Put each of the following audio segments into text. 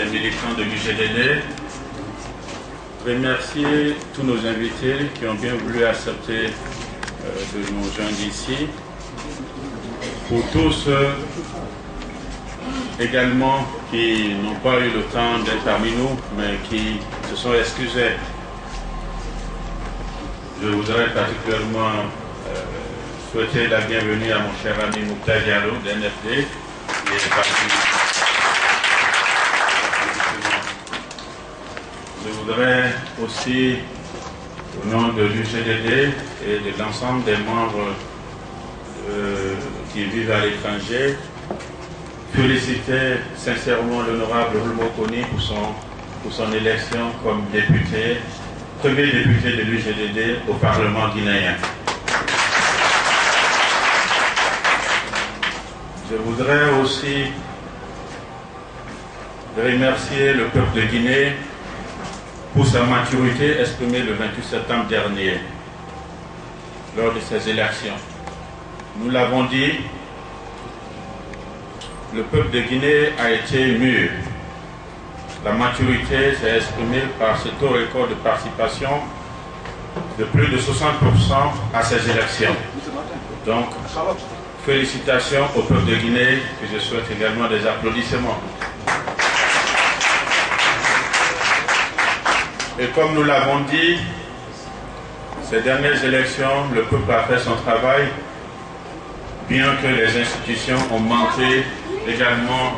des militants de l'UGDD, remercier tous nos invités qui ont bien voulu accepter de nous joindre ici. Pour tous ceux également qui n'ont pas eu le temps d'être parmi nous, mais qui se sont excusés. Je voudrais particulièrement souhaiter la bienvenue à mon cher ami Mouktar Diallo de NFD, qui est parti. Je voudrais aussi, au nom de l'UGDD et de l'ensemble des membres qui vivent à l'étranger, féliciter sincèrement l'honorable Hulmo Kony pour son élection comme député, premier député de l'UGDD au Parlement guinéen. Je voudrais aussi remercier le peuple de Guinée pour sa maturité exprimée le 28 septembre dernier, lors de ces élections. Nous l'avons dit, le peuple de Guinée a été mûr. La maturité s'est exprimée par ce taux record de participation de plus de 60% à ces élections. Donc, félicitations au peuple de Guinée, et je souhaite également des applaudissements. Et comme nous l'avons dit, ces dernières élections, le peuple a fait son travail, bien que les institutions ont manqué également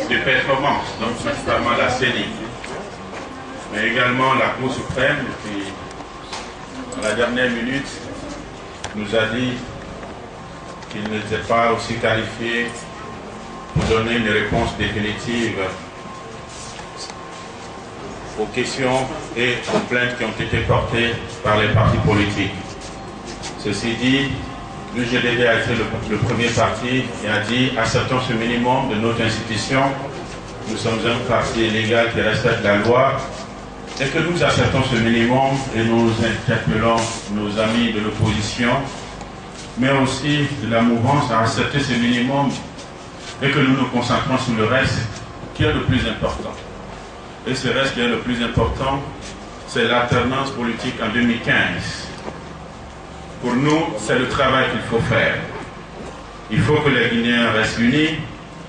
de performance, donc principalement la CENI, mais également la Cour suprême, qui, à la dernière minute, nous a dit qu'il n'était pas aussi qualifié pour donner une réponse définitive aux questions et aux plaintes qui ont été portées par les partis politiques. Ceci dit, l'UGDD a été le premier parti et a dit acceptons ce minimum de notre institution. Nous sommes un parti légal qui respecte la loi et que nous acceptons ce minimum et nous interpellons nos amis de l'opposition, mais aussi de la mouvance à accepter ce minimum et que nous nous concentrons sur le reste qui est le plus important. Et ce reste qui est le plus important, c'est l'alternance politique en 2015. Pour nous, c'est le travail qu'il faut faire. Il faut que les Guinéens restent unis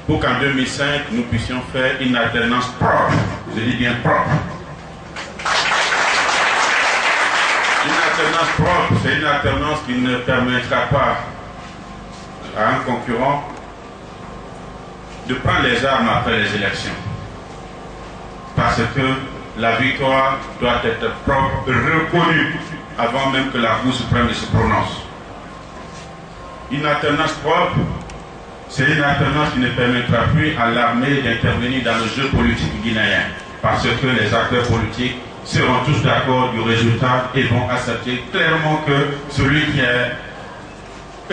pour qu'en 2005, nous puissions faire une alternance propre. Je dis bien propre. Une alternance propre, c'est une alternance qui ne permettra pas à un concurrent de prendre les armes après les élections. Parce que la victoire doit être propre, reconnue, avant même que la Cour suprême ne se prononce. Une alternance propre, c'est une alternance qui ne permettra plus à l'armée d'intervenir dans le jeu politique guinéen, parce que les acteurs politiques seront tous d'accord du résultat et vont accepter clairement que celui qui est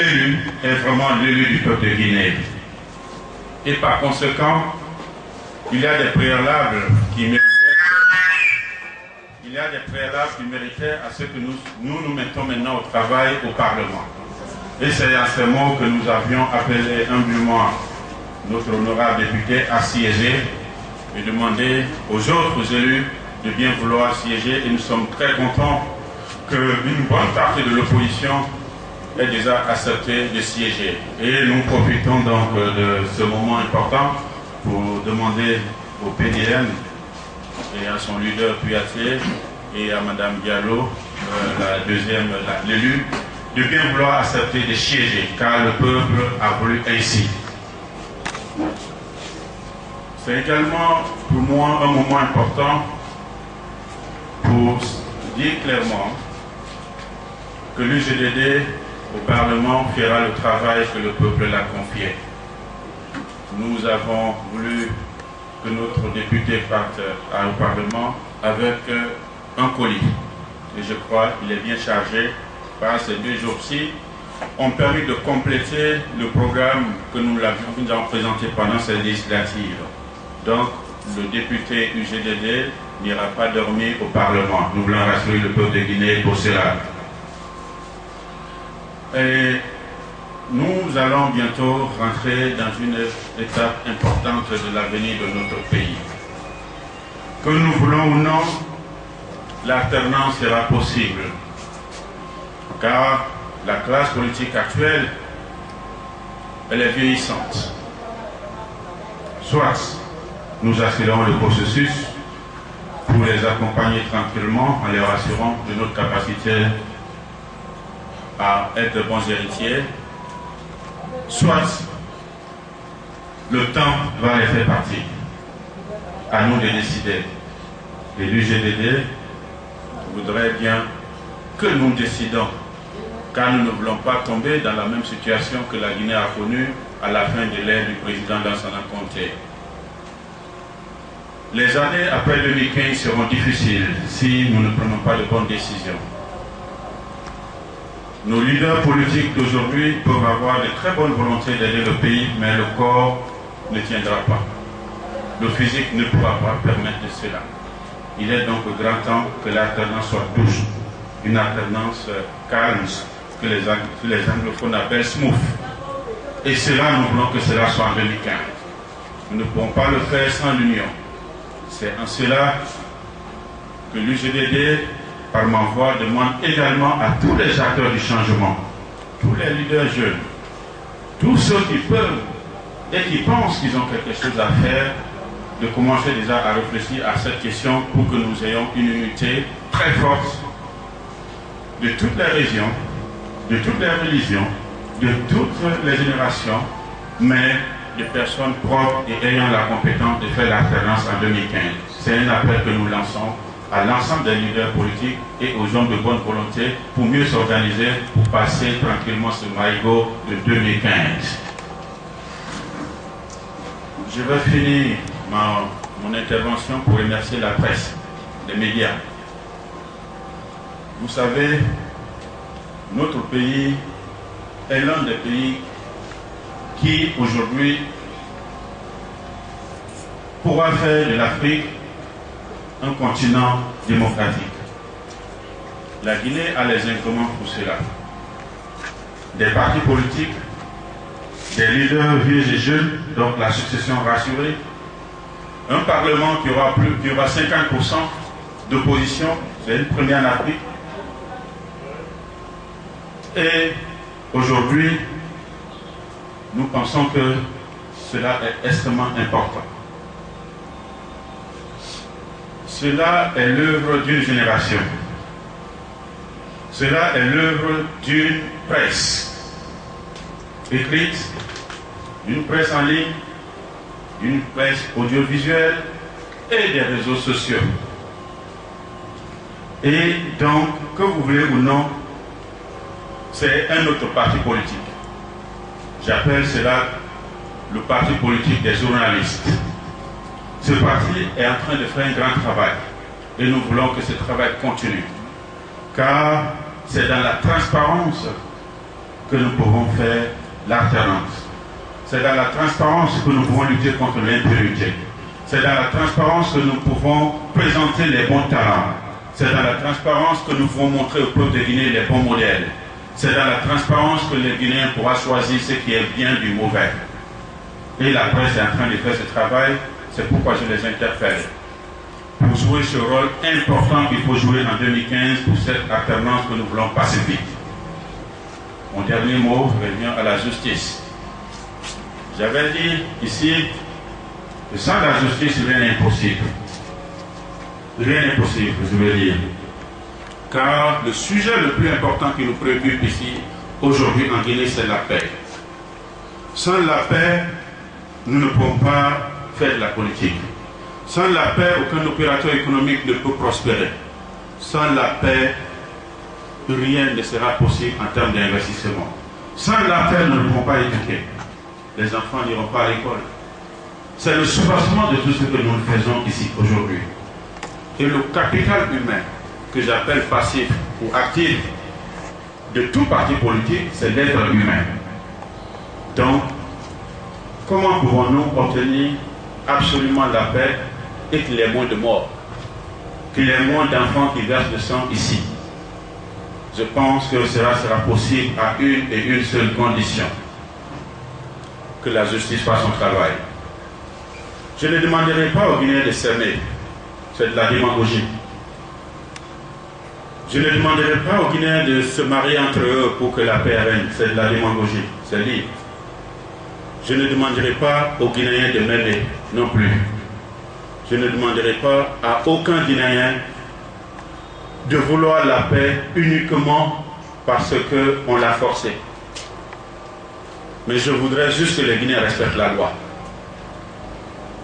élu est vraiment l'élu du peuple de Guinée. Et par conséquent, il y a des préalables qui méritaient à ce que nous mettons maintenant au travail au Parlement. Et c'est à ces mots que nous avions appelé humblement notre honorable député à siéger et demander aux autres élus de bien vouloir siéger. Et nous sommes très contents qu'une bonne partie de l'opposition ait déjà accepté de siéger. Et nous profitons donc de ce moment important pour demander au PDN et à son leader Puyaté et à Mme Diallo, l'élu, de bien vouloir accepter de siéger, car le peuple a voulu ainsi. C'est également pour moi un moment important pour dire clairement que l'UGDD au Parlement fera le travail que le peuple l'a confié. Nous avons voulu que notre député parte au Parlement avec un colis. Et je crois qu'il est bien chargé par ces 2 jours-ci. Ont permis de compléter le programme que nous avons présenté pendant ces législatives. Donc, le député UGDD n'ira pas dormir au Parlement. Nous voulons rassurer le peuple de Guinée pour cela. Et nous allons bientôt rentrer dans une étape importante de l'avenir de notre pays. Que nous voulons ou non, l'alternance sera possible, car la classe politique actuelle, elle est vieillissante. Soit nous accélérons le processus pour les accompagner tranquillement en leur assurant de notre capacité à être de bons héritiers, soit le temps va les faire partie. À nous de décider. Et l'UGDD voudrait bien que nous décidons, car nous ne voulons pas tomber dans la même situation que la Guinée a connue à la fin de l'ère du président Lansana Conté. Les années après 2015 seront difficiles si nous ne prenons pas de bonnes décisions. Nos leaders politiques d'aujourd'hui peuvent avoir de très bonnes volontés d'aider le pays, mais le corps ne tiendra pas. Le physique ne pourra pas permettre de cela. Il est donc grand temps que l'alternance soit douce, une alternance calme, que les anglophones appellent smooth. Et cela, nous voulons que cela soit en 2015. Nous ne pourrons pas le faire sans l'union. C'est en cela que l'UGDD, par ma voix, demande également à tous les acteurs du changement, tous les leaders jeunes, tous ceux qui peuvent et qui pensent qu'ils ont quelque chose à faire, de commencer déjà à réfléchir à cette question pour que nous ayons une unité très forte de toutes les régions, de toutes les religions, de toutes les générations, mais de personnes propres et ayant la compétence de faire l'alternance en 2015. C'est un appel que nous lançons à l'ensemble des leaders politiques et aux hommes de bonne volonté pour mieux s'organiser, pour passer tranquillement ce maïgo de 2015. Je vais finir mon intervention pour remercier la presse, les médias. Vous savez, notre pays est l'un des pays qui aujourd'hui pourra faire de l'Afrique un continent démocratique. La Guinée a les instruments pour cela. Des partis politiques, des leaders vieux et jeunes, donc la succession rassurée, un parlement qui aura 50% d'opposition, c'est une première en Afrique. Et aujourd'hui, nous pensons que cela est extrêmement important. Cela est l'œuvre d'une génération. Cela est l'œuvre d'une presse écrite, d'une presse en ligne, d'une presse audiovisuelle et des réseaux sociaux. Et donc, que vous voulez ou non, c'est un autre parti politique. J'appelle cela le parti politique des journalistes. Ce parti est en train de faire un grand travail et nous voulons que ce travail continue. Car c'est dans la transparence que nous pouvons faire l'alternance. C'est dans la transparence que nous pouvons lutter contre l'impunité. C'est dans la transparence que nous pouvons présenter les bons talents. C'est dans la transparence que nous pouvons montrer au peuple de Guinée les bons modèles. C'est dans la transparence que les Guinéens pourront choisir ce qui est bien du mauvais. Et la presse est en train de faire ce travail, c'est pourquoi je les interpelle. Pour jouer ce rôle important qu'il faut jouer en 2015 pour cette alternance que nous voulons pacifique. Mon dernier mot revient à la justice. J'avais dit ici que sans la justice, rien n'est impossible. Rien n'est possible, je veux dire. Car le sujet le plus important qui nous préoccupe ici, aujourd'hui en Guinée, c'est la paix. Sans la paix, nous ne pouvons pas faire de la politique. Sans la paix, aucun opérateur économique ne peut prospérer. Sans la paix, rien ne sera possible en termes d'investissement. Sans la paix, nous ne pouvons pas éduquer. Les enfants n'iront pas à l'école. C'est le soubassement de tout ce que nous faisons ici aujourd'hui. Et le capital humain, que j'appelle passif ou actif, de tout parti politique, c'est l'être humain. Donc, comment pouvons-nous obtenir absolument la paix et qu'il y ait moins de morts, qu'il y ait moins d'enfants qui versent le sang ici? Je pense que cela sera possible à une et une seule condition: que la justice fasse son travail. Je ne demanderai pas aux Guinéens de s'aimer. c'est de la démagogie. Je ne demanderai pas aux Guinéens de se marier entre eux pour que la paix règne, c'est de la démagogie, c'est libre. Je ne demanderai pas aux Guinéens de m'aimer non plus. Je ne demanderai pas à aucun Guinéen de vouloir la paix uniquement parce qu'on l'a forcé. Mais je voudrais juste que les Guinéens respectent la loi.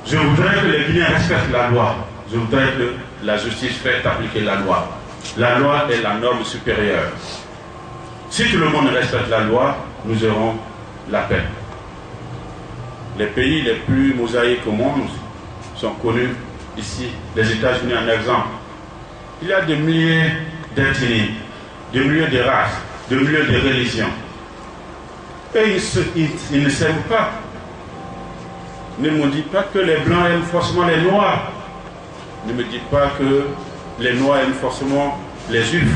Je voudrais que les Guinéens respectent la loi. Je voudrais que la justice fasse appliquer la loi. La loi est la norme supérieure. Si tout le monde respecte la loi, nous aurons la paix. Les pays les plus mosaïques au monde sont connus ici. Les États-Unis en exemple. Il y a des milliers d'ethnies, des milliers de races, des milliers de religions. Et ils ne s'aiment pas. Ne me dites pas que les Blancs aiment forcément les Noirs. Ne me dites pas que les Noirs aiment forcément les Juifs.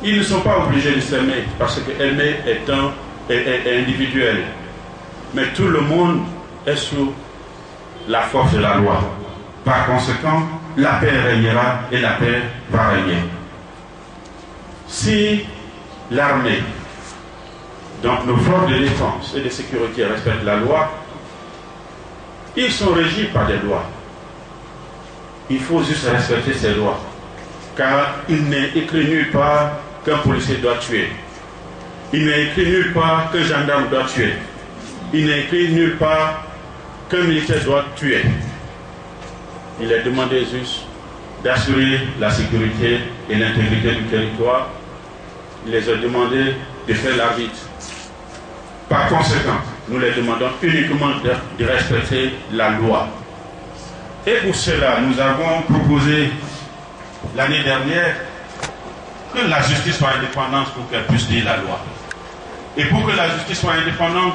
Ils ne sont pas obligés de s'aimer parce que aimer est individuel. Mais tout le monde est sous la force de la loi. Par conséquent, la paix régnera et la paix va régner. Si l'armée, donc nos forces de défense et de sécurité respectent la loi, ils sont régis par des lois. Il faut juste respecter ces lois. Car il n'est écrit nulle part qu'un policier doit tuer. Il n'est écrit nulle part qu'un gendarme doit tuer. Il n'est écrit nulle part qu'un militaire doit tuer. Il est demandé juste d'assurer la sécurité et l'intégrité du territoire. Il les a demandé de faire l'arbitre. Par conséquent, nous les demandons uniquement de respecter la loi. Et pour cela, nous avons proposé l'année dernière que la justice soit indépendante pour qu'elle puisse dire la loi. Et pour que la justice soit indépendante,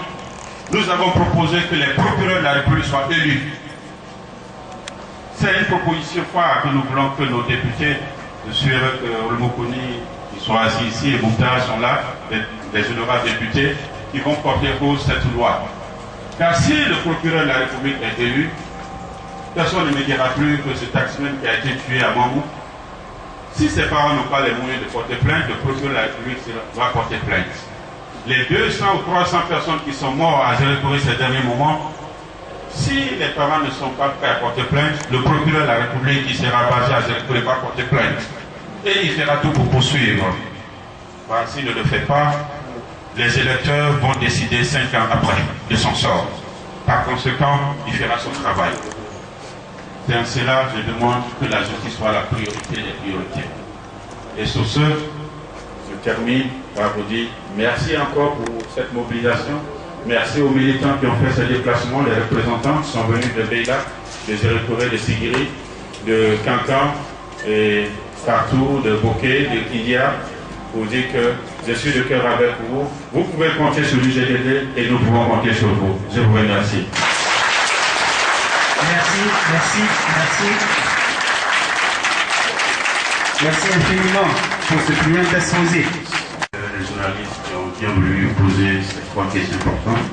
nous avons proposé que les procureurs de la République soient élus. C'est une proposition phare que nous voulons que nos députés, je suis heureux que Olmokoni, ils sont assis ici et Mouktar sont là, les honorables députés, qui vont porter cause cette loi. Car si le procureur de la République est élu, personne ne me dira plus que ce taximan qui a été tué à Mamou, si ses parents n'ont pas les moyens de porter plainte, le procureur de la République va porter plainte. Les 200 ou 300 personnes qui sont mortes à Zérékoré ces derniers moments, si les parents ne sont pas prêts à porter plainte, le procureur de la République qui sera basé à Zérékoré va porter plainte. Et il fera tout pour poursuivre. S'il ne le fait pas, les électeurs vont décider 5 ans après de son sort. Par conséquent, il fera son travail. C'est en cela que je demande que la justice soit la priorité des priorités. Et sur ce, je termine par vous dire merci encore pour cette mobilisation. Merci aux militants qui ont fait ce déplacement, les représentants qui sont venus de Beila, de Zérékoré, de Sigiri, de Kankan, et partout, de Bokeh, de Kidia, pour dire que je suis de cœur avec vous. Vous pouvez compter sur l'UGDD et nous pouvons compter sur vous. Je vous remercie. Merci. Merci infiniment pour ce brillant exposé. Les journalistes qui ont voulu poser ces 3 questions importantes.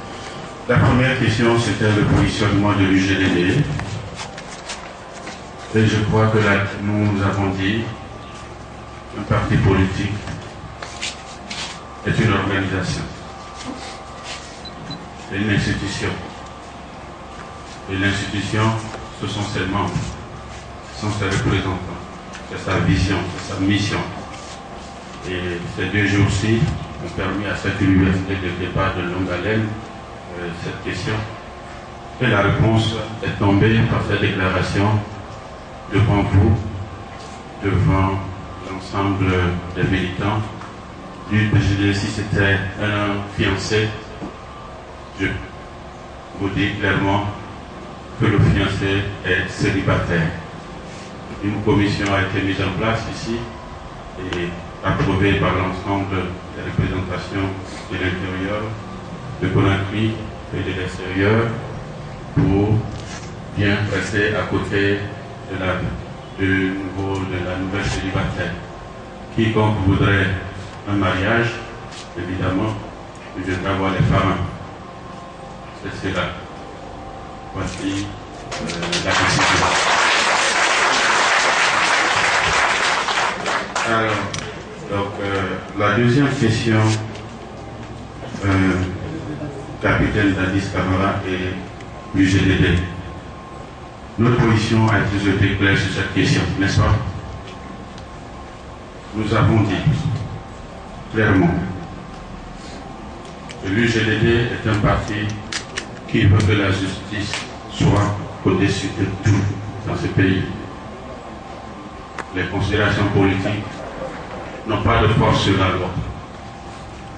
La première question, c'était le positionnement de l'UGDD. Et je crois que là, nous avons dit un parti politique est une organisation, c'est une institution. Et l'institution, ce sont ses membres, ce sont ses représentants, c'est sa vision, c'est sa mission. Et ces 2 jours-ci ont permis à cette université de débat de longue haleine cette question. Et la réponse est tombée par cette déclaration devant vous, devant l'ensemble des militants. Du PGD, si c'était un fiancé, je vous dis clairement que le fiancé est célibataire. Une commission a été mise en place ici et approuvée par l'ensemble des représentations de l'intérieur, de Conakry et de l'extérieur pour bien rester à côté de la nouvelle célibataire. Quiconque voudrait un mariage, évidemment, il devra avoir les parents. C'est cela. Voici la décision. deuxième question, capitaine Dadis Camara et l'UGDD. Notre position a toujours été claire sur cette question, n'est-ce pas? Nous avons dit clairement que l'UGDD est un parti qui veut que la justice soit au-dessus de tout dans ce pays. Les considérations politiques n'ont pas de force sur la loi.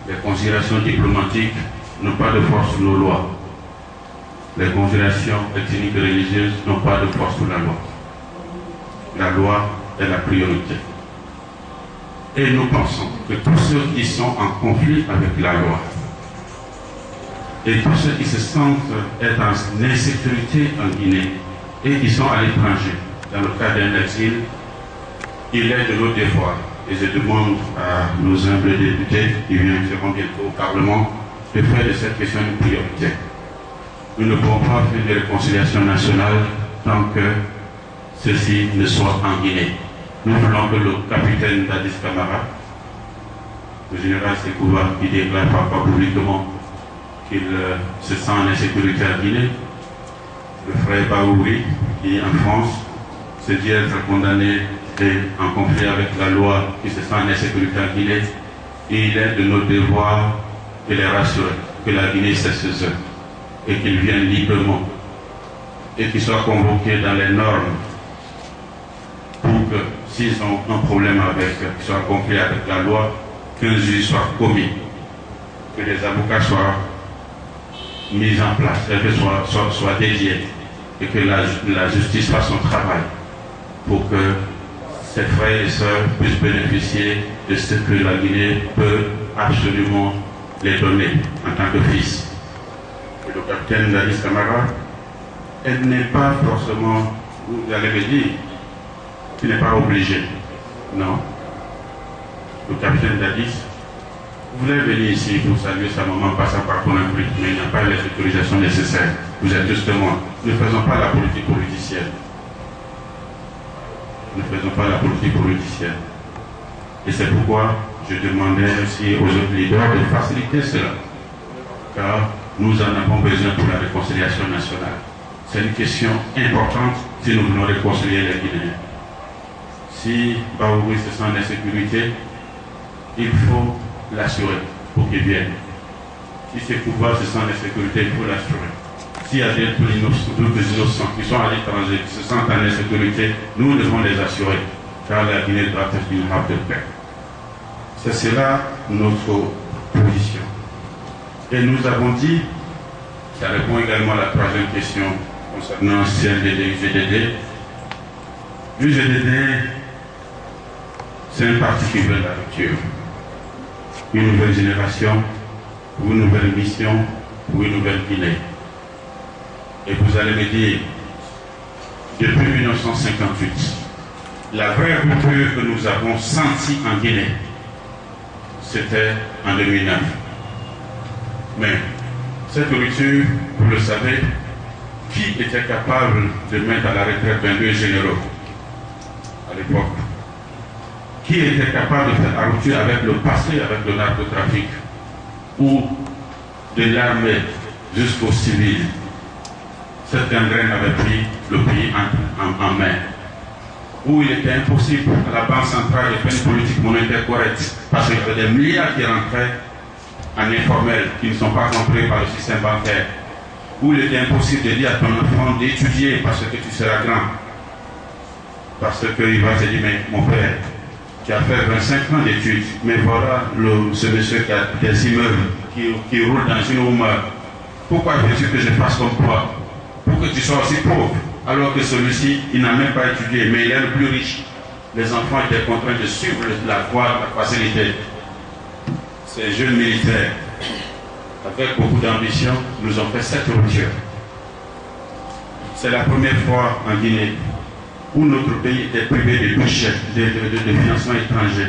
Les considérations diplomatiques n'ont pas de force sur nos lois. Les considérations ethniques et religieuses n'ont pas de force sur la loi. La loi est la priorité. Et nous pensons que tous ceux qui sont en conflit avec la loi et tous ceux qui se sentent être en insécurité en Guinée et qui sont à l'étranger, dans le cadre d'un exil, il est de nos devoirs, et je demande à nos humbles députés qui viendront bientôt au Parlement de faire de cette question une priorité. Nous ne pouvons pas faire de réconciliation nationale tant que ceci ne soit en Guinée. Nous voulons que le capitaine Dadis Camara, le général Sekouba, qui déclare parfois publiquement qu'il se sent en insécurité à Guinée, le frère Baouri, qui en France se dit être condamné et en conflit avec la loi, qui se sent en insécurité à Guinée, et il est de nos devoirs de les rassurer que la Guinée cesse ses œuvres et qu'ils viennent librement et qu'ils soient convoqués dans les normes pour que s'ils ont un problème avec, qu'ils soient en conflit avec la loi, qu'un juge soit commis, que les avocats soient mis en place, que soient dédiés et que la justice fasse son travail pour que ses frères et sœurs puissent bénéficier de ce que la Guinée peut absolument les donner en tant que fils. Et le capitaine Dadis Camara, elle n'est pas forcément, vous allez me dire, tu n'es pas obligé. Non. Le capitaine Dadis voulait venir ici pour saluer sa maman passant par Conakry, mais il n'y a pas les autorisations nécessaires. Vous êtes justement, ne faisons pas la politique politicienne. Ne faisons pas la politique politicienne. Et c'est pourquoi je demandais aussi aux autres leaders de faciliter cela. Car nous en avons besoin pour la réconciliation nationale. C'est une question importante si nous voulons réconcilier les Guinéens. Si Baouri se sent en insécurité, il faut l'assurer pour qu'il vienne. Si ses pouvoirs se sentent en insécurité, il faut l'assurer. S'il y a d'autres innocents qui sont à l'étranger, qui se sentent en insécurité, nous devons les assurer, car la Guinée doit être une havre de paix. C'est cela notre position. Et nous avons dit, ça répond également à la troisième question concernant CNDD, UGDD. L'UGDD, c'est un parti qui veut la rupture. Une nouvelle génération, pour une nouvelle mission, pour une nouvelle Guinée. Et vous allez me dire, depuis 1958, la vraie rupture que nous avons sentie en Guinée, c'était en 2009. Mais cette rupture, vous le savez, qui était capable de mettre à la retraite 22 généraux à l'époque? Qui était capable de faire la rupture avec le passé, avec le narcotrafic, ou de l'armée jusqu'aux civils? Cette gangrène avait pris le pays en main. Où il était impossible à la Banque centrale de faire une politique monétaire correcte, parce qu'il y avait des milliards qui rentraient en informel, qui ne sont pas compris par le système bancaire. Où il était impossible de dire à ton enfant d'étudier parce que tu seras grand. Parce qu'il va te dire, mais mon père, tu as fait 25 ans d'études, mais voilà ce monsieur qui a des immeubles, qui roule dans une rumeur. Pourquoi veux-tu que je fasse comme toi? Pour que tu sois aussi pauvre, alors que celui-ci, il n'a même pas étudié, mais il est le plus riche. Les enfants étaient contraints de suivre la voie de la facilité. Ces jeunes militaires, avec beaucoup d'ambition, nous ont fait cette rupture. C'est la première fois en Guinée où notre pays était privé de budget, de financement étranger.